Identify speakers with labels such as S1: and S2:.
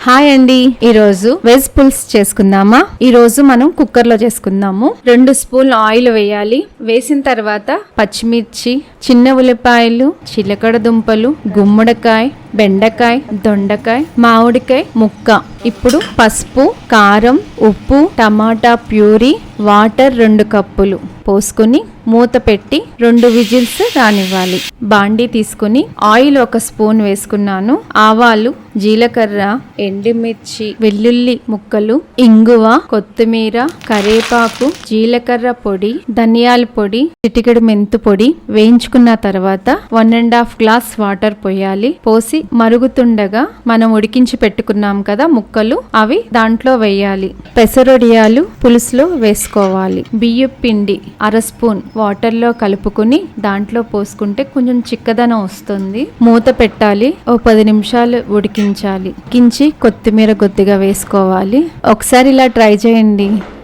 S1: Hi అండి, ఈరోజు veg pulls చేసుకుందామా. ఈరోజు మనం కుక్కర్ లో చేసుకుందాము. 2 స్పూన్లు ఆయిల్ వేయాలి. వేసిన తర్వాత పచ్చిమిర్చి, చిన్న ఉల్లిపాయలు, చిలకడ దుంపలు, గుమ్మడికాయ, బెండకాయ, దొండకాయ, మామిడికాయ ముక్క. ఇప్పుడు పసుపు, కారం, ఉప్పు, టమాటా ప్యూరీ, వాటర్ 2 కప్పులు పోసుకుని మూత పెట్టి 2 విజిల్స్ రానివ్వాలి. బాండీ తీసుకుని ఆయిల్ 1 స్పూన్ వేసుకున్నాను. ఆవాలు, జీలకర్ర, ఎండుమిర్చి, వెల్లుల్లి ముక్కలు, ఇంగువ, కొత్తిమీర, కరేపాకు, జీలకర్ర పొడి, ధనియాల పొడి, చిటికెడు మెంతు పొడి వేయించుకున్న తర్వాత 1.5 గ్లాస్ వాటర్ పోయాలి. పోసి మరుగుతుండగా మనం ఉడికించి పెట్టుకున్నాం కదా ముక్కలు, అవి దాంట్లో వేయాలి. పెసరొడియాలు పులుసులో వేసుకోవాలి. బియ్యం పిండి 1/2 స్పూన్ వాటర్ లో కలుపుకుని దాంట్లో పోసుకుంటే కొంచెం చిక్కదనం వస్తుంది. మూత పెట్టాలి. 10 నిమిషాలు ఉడికించాలి. ఉడికించి కొత్తిమీర కొద్దిగా వేసుకోవాలి. ఒకసారి ఇలా ట్రై చేయండి.